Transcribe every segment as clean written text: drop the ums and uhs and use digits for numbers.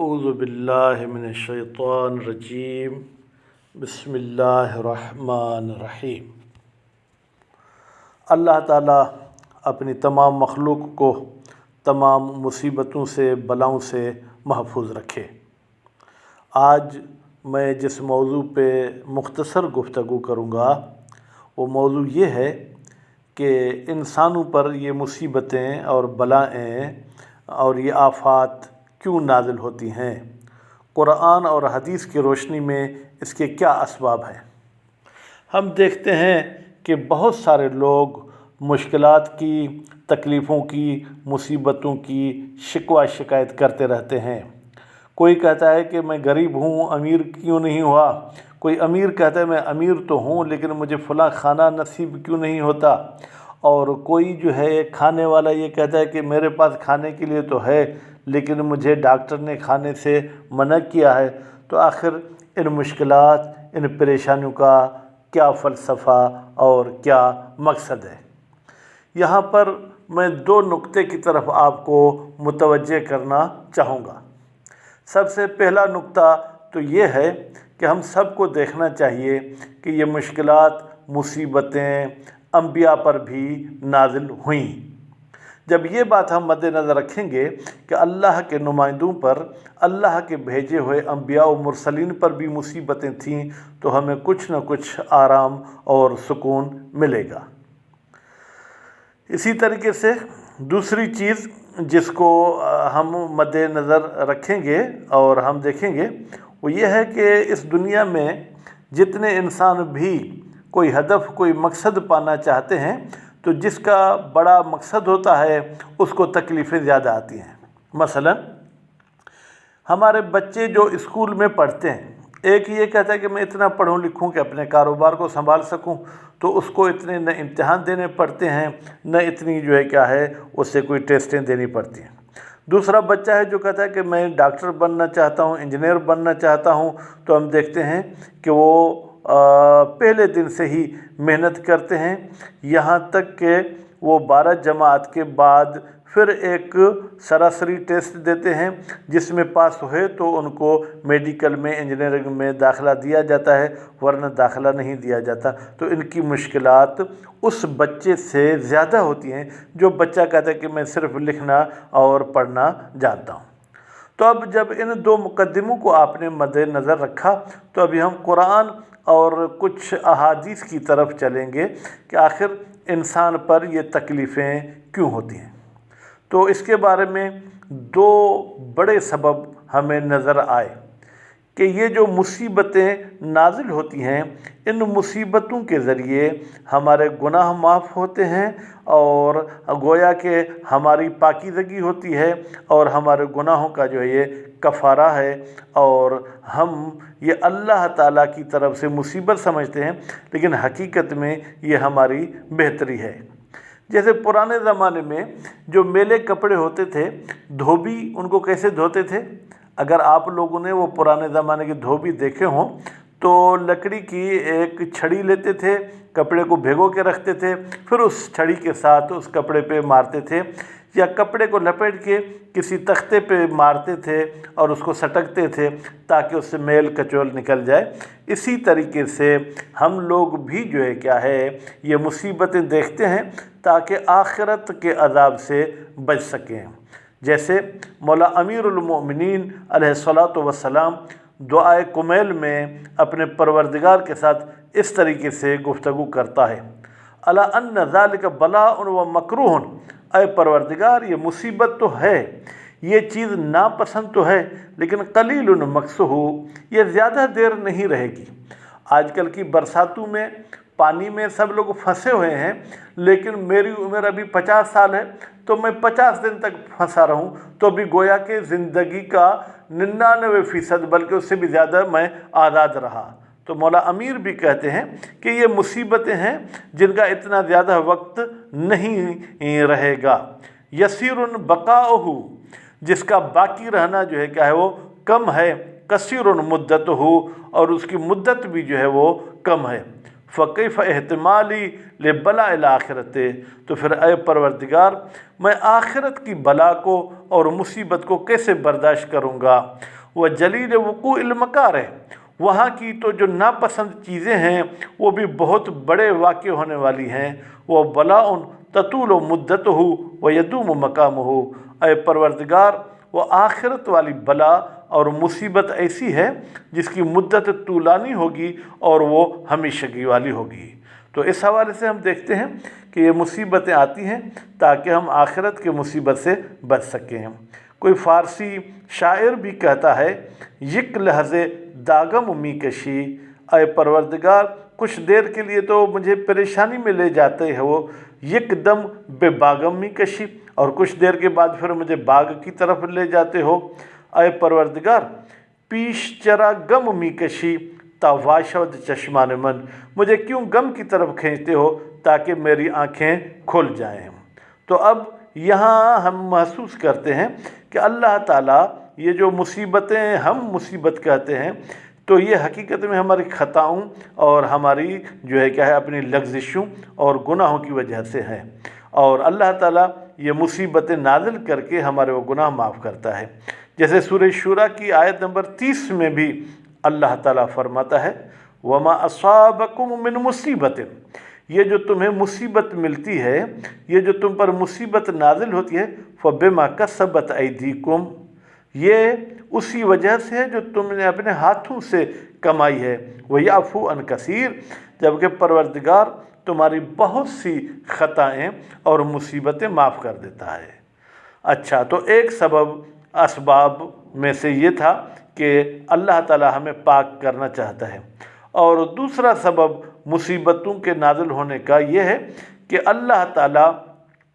اعوذ باللہ من الشیطان الرجیم بسم اللہ الرحمن الرحیم۔ اللہ تعالیٰ اپنی تمام مخلوق کو تمام مصیبتوں سے بلاؤں سے محفوظ رکھے۔ آج میں جس موضوع پہ مختصر گفتگو کروں گا وہ موضوع یہ ہے کہ انسانوں پر یہ مصیبتیں اور بلائیں اور یہ آفات کیوں نازل ہوتی ہیں، قرآن اور حدیث کی روشنی میں اس کے کیا اسباب ہیں۔ ہم دیکھتے ہیں کہ بہت سارے لوگ مشکلات کی، تکلیفوں کی، مصیبتوں کی شکوہ شکایت کرتے رہتے ہیں۔ کوئی کہتا ہے کہ میں غریب ہوں، امیر کیوں نہیں ہوا۔ کوئی امیر کہتا ہے میں امیر تو ہوں لیکن مجھے فلاں کھانا نصیب کیوں نہیں ہوتا۔ اور کوئی جو ہے کھانے والا یہ کہتا ہے کہ میرے پاس کھانے کے لیے تو ہے لیکن مجھے ڈاکٹر نے کھانے سے منع کیا ہے۔ تو آخر ان مشکلات، ان پریشانیوں کا کیا فلسفہ اور کیا مقصد ہے؟ یہاں پر میں دو نقطے کی طرف آپ کو متوجہ کرنا چاہوں گا۔ سب سے پہلا نقطہ تو یہ ہے کہ ہم سب کو دیکھنا چاہیے کہ یہ مشکلات، مصیبتیں انبیاء پر بھی نازل ہوئیں۔ جب یہ بات ہم مد نظر رکھیں گے کہ اللہ کے نمائندوں پر، اللہ کے بھیجے ہوئے انبیاء و مرسلین پر بھی مصیبتیں تھیں تو ہمیں کچھ نہ کچھ آرام اور سکون ملے گا۔ اسی طریقے سے دوسری چیز جس کو ہم مد نظر رکھیں گے اور ہم دیکھیں گے وہ یہ ہے کہ اس دنیا میں جتنے انسان بھی کوئی ہدف، کوئی مقصد پانا چاہتے ہیں تو جس کا بڑا مقصد ہوتا ہے اس کو تکلیفیں زیادہ آتی ہیں۔ مثلا ہمارے بچے جو اسکول میں پڑھتے ہیں، ایک یہ کہتا ہے کہ میں اتنا پڑھوں لکھوں کہ اپنے کاروبار کو سنبھال سکوں، تو اس کو اتنے نہ امتحان دینے پڑتے ہیں، نہ اتنی جو ہے کیا ہے اس سے کوئی ٹیسٹیں دینی پڑتی ہیں۔ دوسرا بچہ ہے جو کہتا ہے کہ میں ڈاکٹر بننا چاہتا ہوں، انجینئر بننا چاہتا ہوں، تو ہم دیکھتے ہیں کہ وہ پہلے دن سے ہی محنت کرتے ہیں، یہاں تک کہ وہ 12 جماعت کے بعد پھر ایک سراسری ٹیسٹ دیتے ہیں جس میں پاس ہوئے تو ان کو میڈیکل میں، انجینئرنگ میں داخلہ دیا جاتا ہے، ورنہ داخلہ نہیں دیا جاتا۔ تو ان کی مشکلات اس بچے سے زیادہ ہوتی ہیں جو بچہ کہتا ہے کہ میں صرف لکھنا اور پڑھنا جانتا ہوں۔ تو اب جب ان دو مقدموں کو آپ نے مد نظر رکھا تو ابھی ہم قرآن اور کچھ احادیث کی طرف چلیں گے کہ آخر انسان پر یہ تکلیفیں کیوں ہوتی ہیں۔ تو اس کے بارے میں دو بڑے سبب ہمیں نظر آئے کہ یہ جو مصیبتیں نازل ہوتی ہیں، ان مصیبتوں کے ذریعے ہمارے گناہ معاف ہوتے ہیں اور گویا کہ ہماری پاکیزگی ہوتی ہے اور ہمارے گناہوں کا جو ہے یہ کفارہ ہے، اور ہم یہ اللہ تعالیٰ کی طرف سے مصیبت سمجھتے ہیں لیکن حقیقت میں یہ ہماری بہتری ہے۔ جیسے پرانے زمانے میں جو میلے کپڑے ہوتے تھے، دھوبی ان کو کیسے دھوتے تھے؟ اگر آپ لوگوں نے وہ پرانے زمانے کے دھوبی دیکھے ہوں تو لکڑی کی ایک چھڑی لیتے تھے، کپڑے کو بھگو کے رکھتے تھے، پھر اس چھڑی کے ساتھ اس کپڑے پہ مارتے تھے، یا کپڑے کو لپیٹ کے کسی تختے پہ مارتے تھے اور اس کو سٹکتے تھے تاکہ اس سے میل کچول نکل جائے۔ اسی طریقے سے ہم لوگ بھی جو ہے کیا ہے یہ مصیبتیں دیکھتے ہیں تاکہ آخرت کے عذاب سے بچ سکیں۔ جیسے مولا امیر المؤمنین علیہ الصلاۃ والسلام دعائے کمیل میں اپنے پروردگار کے ساتھ اس طریقے سے گفتگو کرتا ہے، الا ان ذالک بلاء و مکروہ، اے پروردگار یہ مصیبت تو ہے، یہ چیز ناپسند تو ہے لیکن قلیل مکثہ، یہ زیادہ دیر نہیں رہے گی۔ آج کل کی برساتوں میں پانی میں سب لوگ پھنسے ہوئے ہیں، لیکن میری عمر ابھی 50 سال ہے تو میں 50 دن تک پھنسا رہوں تو بھی گویا کہ زندگی کا 99% بلکہ اس سے بھی زیادہ میں آزاد رہا۔ تو مولا امیر بھی کہتے ہیں کہ یہ مصیبتیں ہیں جن کا اتنا زیادہ وقت نہیں رہے گا۔ یسیر بقاؤہ، جس کا باقی رہنا جو ہے کیا ہے وہ کم ہے، کثیر مدتہ، اور اس کی مدت بھی جو ہے وہ کم ہے۔ फ़कैफ़ एहतिमाली ले बला इल आखिरत, तो फिर ए परवरदिगार मैं आखिरत की बला को और मुसीबत को कैसे बर्दाश्त करूँगा। व जलील वक़ू इल मकारह, वहाँ की तो जो नापसंद चीज़ें हैं वो भी बहुत बड़े वाक़े होने वाली हैं। वो बलाउन ततूल मुद्दत हो व यदूम मकाम हो, ए परवरदिगार वो आखिरत वाली बला और मुसीबत ऐसी है जिसकी मुद्दत तूलानी होगी और वो हमेशगी वाली होगी। तो इस हवाले से हम देखते हैं कि ये मुसीबतें आती हैं ताकि हम आखिरत के मुसीबत से बच सकें। कोई फ़ारसी शायर भी कहता है, यक लहज़े दागम मी कशी, ऐ परवरदिगार कुछ देर के लिए तो मुझे परेशानी में ले जाते हैं वो, यकदम बेबागम मी कशी, और कुछ देर के बाद फिर मुझे बाग की तरफ ले जाते हो। ऐ परवरदिगार पीश चरा गम मी कशी तावाशवद चश्मान मन, मुझे क्यों गम की तरफ खींचते हो ताकि मेरी आँखें खुल जाएं। तो अब यहाँ हम महसूस करते हैं कि अल्लाह ताला ये जो मुसीबतें हम मुसीबत कहते हैं, तो ये हकीकत में हमारी ख़ताओं और हमारी जो है क्या है अपनी लग्ज़िशों और गुनाहों की वजह से है। और अल्लाह ताला ये मुसीबतें नाज़िल करके हमारे वो गुनाह माफ़ करता है। जैसे सूरह शूरा की आयत नंबर 30 में भी अल्लाह ताला फरमाता है, वमा असाबकुम मिन मुसीबतिन, ये जो तुम्हें मुसीबत मिलती है, ये जो तुम पर मुसीबत नाजिल होती है, फ़बिमा कसबत ऐदीकुम, ये उसी वजह से है जो तुमने अपने हाथों से कमाई है। वह याफ़ू अन कसीर, जबकि परवरदिगार तुम्हारी बहुत सी ख़ताएँ और मुसीबतें माफ़ कर देता है। अच्छा, तो एक सबब असबाब में से ये था कि अल्लाह ताला हमें पाक करना चाहता है, और दूसरा सबब मुसीबतों के नाज़िल होने का ये है कि अल्लाह ताला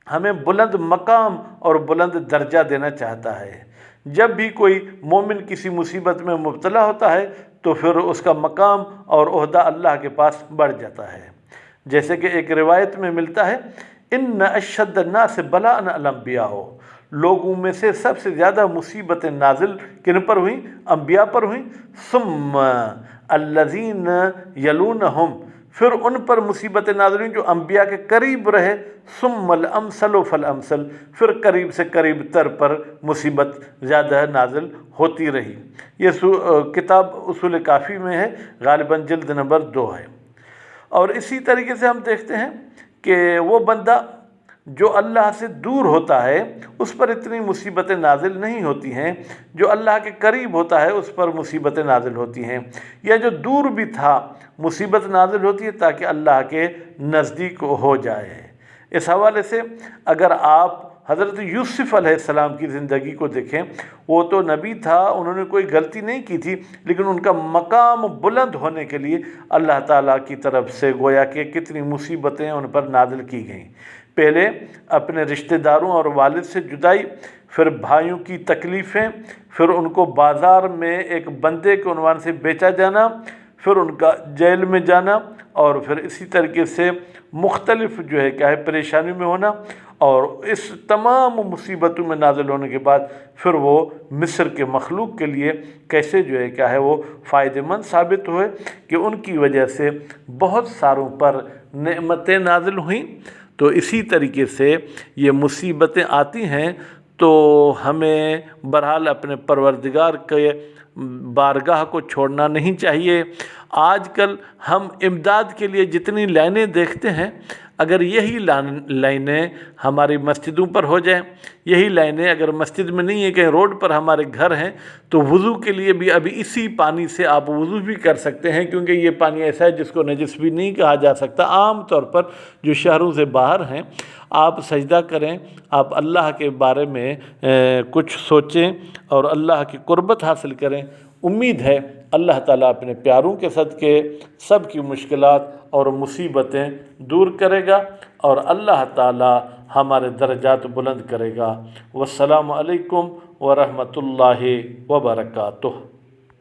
हमें बुलंद मकाम और बुलंद दर्जा देना चाहता है। जब भी कोई मोमिन किसी मुसीबत में मुब्तला होता है तो फिर उसका मकाम और ओहदा अल्लाह के पास बढ़ जाता है। जैसे कि एक रिवायत में मिलता है, इन्न अशद्द अन्नास बलाअन अल अंबिया हो, लोगों में से सबसे ज़्यादा मुसीबतें नाजिल किन पर हुई? अंबिया पर हुई। सुम्मा अल्लज़ीन यलूनहुम, फिर उन पर मुसीबतें नाजिल हुई जो अंबिया के करीब रहे। सुम्मल अमसल फल अमसल, फिर करीब से करीब तर पर मुसीबत ज़्यादा नाजिल होती रही। ये किताब उसूल काफ़ी में है, गालिबन जिल्द नंबर 2 है। और इसी तरीके से हम देखते हैं कि वो बंदा जो अल्लाह से दूर होता है उस पर इतनी मुसीबतें नाजिल नहीं होती हैं, जो अल्लाह के करीब होता है उस पर मुसीबतें नाजिल होती हैं। या जो दूर भी था मुसीबत नाजिल होती है ताकि अल्लाह के नज़दीक हो जाए। इस हवाले से अगर आप हज़रत यूसुफ़ अलैहिस्सलाम की ज़िंदगी को देखें, वो तो नबी था, उन्होंने कोई गलती नहीं की थी, लेकिन उनका मकाम बुलंद होने के लिए अल्लाह ताला की तरफ से गोया कि कितनी मुसीबतें उन पर नाजिल की गईं। पहले अपने रिश्तेदारों और वालिद से जुदाई, फिर भाइयों की तकलीफ़ें, फिर उनको बाज़ार में एक बंदे के उन्वान से बेचा जाना, फिर उनका जेल में जाना, और फिर इसी तरीके से मुख्तलिफ जो है क्या है परेशानी में होना। और इस तमाम मुसीबतों में नाज़िल होने के बाद फिर वो मिस्र के मखलूक के लिए कैसे जो है क्या है वो फ़ायदेमंद साबित हुए कि उनकी वजह से बहुत सारों पर नेमतें नाज़िल हुईं। तो इसी तरीके से ये मुसीबतें आती हैं तो हमें बहरहाल अपने परवरदिगार के बारगाह को छोड़ना नहीं चाहिए। आजकल हम इमदाद के लिए जितनी लाइनें देखते हैं, अगर यही लाइनें हमारी मस्जिदों पर हो जाएं, यही लाइनें अगर मस्जिद में नहीं है कहीं रोड पर हमारे घर हैं, तो वज़ू के लिए भी अभी इसी पानी से आप वज़ू भी कर सकते हैं, क्योंकि ये पानी ऐसा है जिसको नजिस भी नहीं कहा जा सकता। आम तौर पर जो शहरों से बाहर हैं, आप सजदा करें, आप अल्लाह के बारे में कुछ सोचें और अल्लाह की कुर्बत हासिल करें। उम्मीद है अल्लाह ताला अपने प्यारों के सदके सब की मुश्किलात और मुसीबतें दूर करेगा और अल्लाह ताला हमारे दर्जात बुलंद करेगा। वस्सलामु अलैकुम व रहमतुल्लाहि व बरकातुहू।